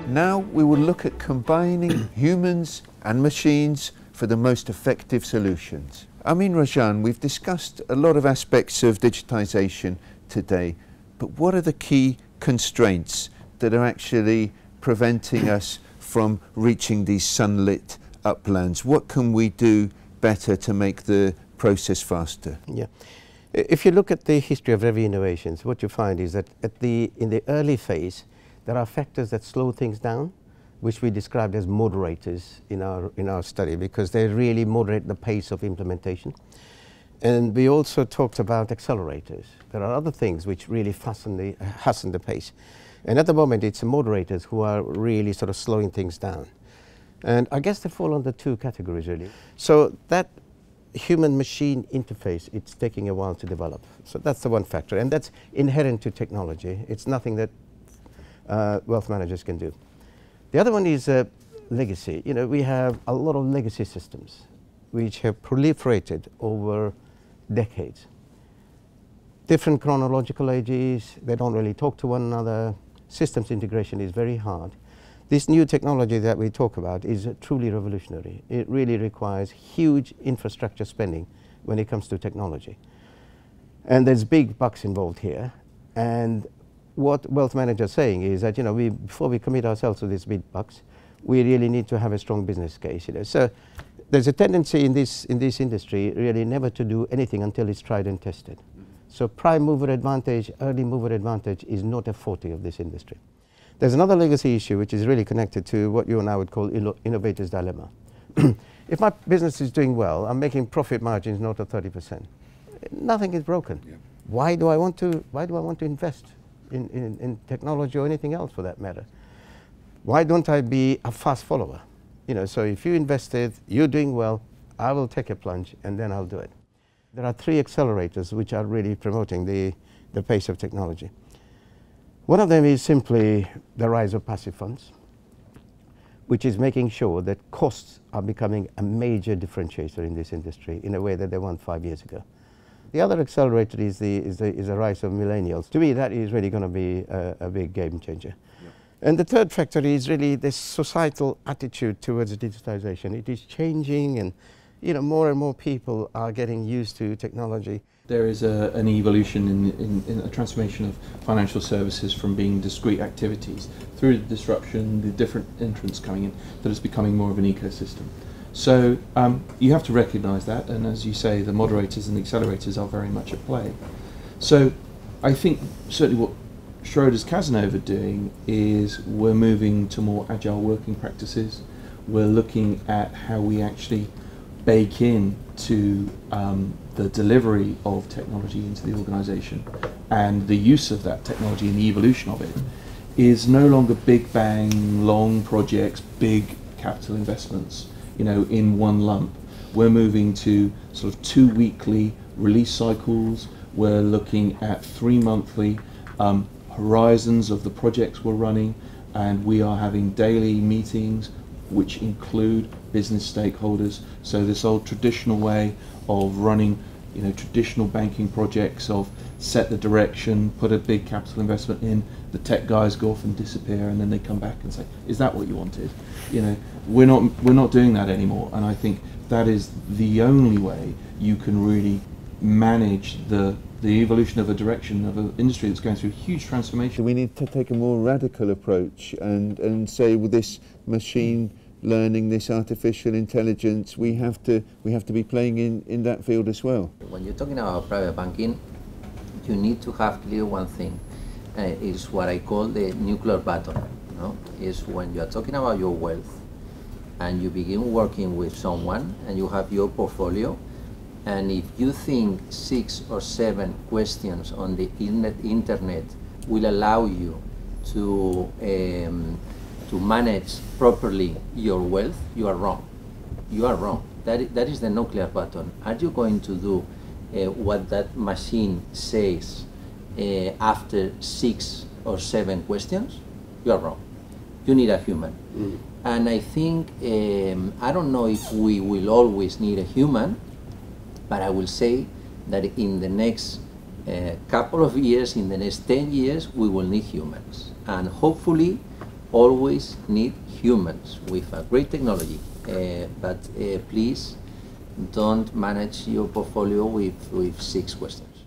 Now we will look at combining humans and machines for the most effective solutions. Amin Rajan, we've discussed a lot of aspects of digitization today, but what are the key constraints that are actually preventing us from reaching these sunlit uplands? What can we do better to make the process faster? Yeah. If you look at the history of every innovations, what you find is that in the early phase, there are factors that slow things down, which we described as moderators in our study, because they really moderate the pace of implementation. And we also talked about accelerators. There are other things which really hasten the pace. And at the moment, it's the moderators who are really sort of slowing things down. And I guess they fall under two categories, really. So that human-machine interface, it's taking a while to develop. So that's the one factor. And that's inherent to technology. It's nothing that wealth managers can do. The other one is legacy. You know, we have a lot of legacy systems which have proliferated over decades. Different chronological ages, they don't really talk to one another. Systems integration is very hard. This new technology that we talk about is truly revolutionary. It really requires huge infrastructure spending when it comes to technology. And there's big bucks involved here. And what wealth managers are saying is that, you know, before we commit ourselves to these big bucks, we really need to have a strong business case. You know. So there's a tendency in this industry really never to do anything until it's tried and tested. So prime mover advantage, early mover advantage is not a forte of this industry. There's another legacy issue which is really connected to what you and I would call innovator's dilemma. If my business is doing well, I'm making profit margins north of 30%. Nothing is broken. Yeah. Why do I want to invest in technology or anything else for that matter? Why don't I be a fast follower? You know, so if you invested, you're doing well, I will take a plunge and then I'll do it. There are three accelerators which are really promoting the pace of technology. One of them is simply the rise of passive funds, which is making sure that costs are becoming a major differentiator in this industry in a way that they weren't 5 years ago. The other accelerator is the rise of millennials. To me, that is really going to be a big game changer. Yep. And the third factor is really this societal attitude towards digitization. It is changing, and you know, more and more people are getting used to technology. There is an evolution in a transformation of financial services from being discrete activities through the disruption, the different entrants coming in, that is becoming more of an ecosystem. So you have to recognize that, and as you say, the moderators and the accelerators are very much at play. So I think certainly what Schroders Cazenove are doing is we're moving to more agile working practices. We're looking at how we actually bake in to the delivery of technology into the organization, and the use of that technology and the evolution of it is no longer big bang, long projects, big capital investments, you know, in one lump. We're moving to sort of 2 weekly release cycles. We're looking at 3 monthly horizons of the projects we're running, and we are having daily meetings which include business stakeholders. So this old traditional way of running, you know, traditional banking projects of set the direction, put a big capital investment in, the tech guys go off and disappear, and then they come back and say, is that what you wanted? You know, we're not doing that anymore, and I think that is the only way you can really manage the evolution of a direction of an industry that's going through huge transformation. We need to take a more radical approach and say, with this machine learning, this artificial intelligence, we have to be playing in that field as well. When you're talking about private banking, you need to have clear one thing. Is what I call the nuclear button. No? Is when you are talking about your wealth and you begin working with someone and you have your portfolio, and if you think 6 or 7 questions on the internet will allow you to manage properly your wealth, you are wrong. You are wrong. That is the nuclear button. Are you going to do what that machine says after 6 or 7 questions? You are wrong. You need a human. Mm. And I think, I don't know if we will always need a human, but I will say that in the next couple of years, in the next 10 years, we will need humans. And hopefully always need humans with a great technology, but please don't manage your portfolio with 6 questions.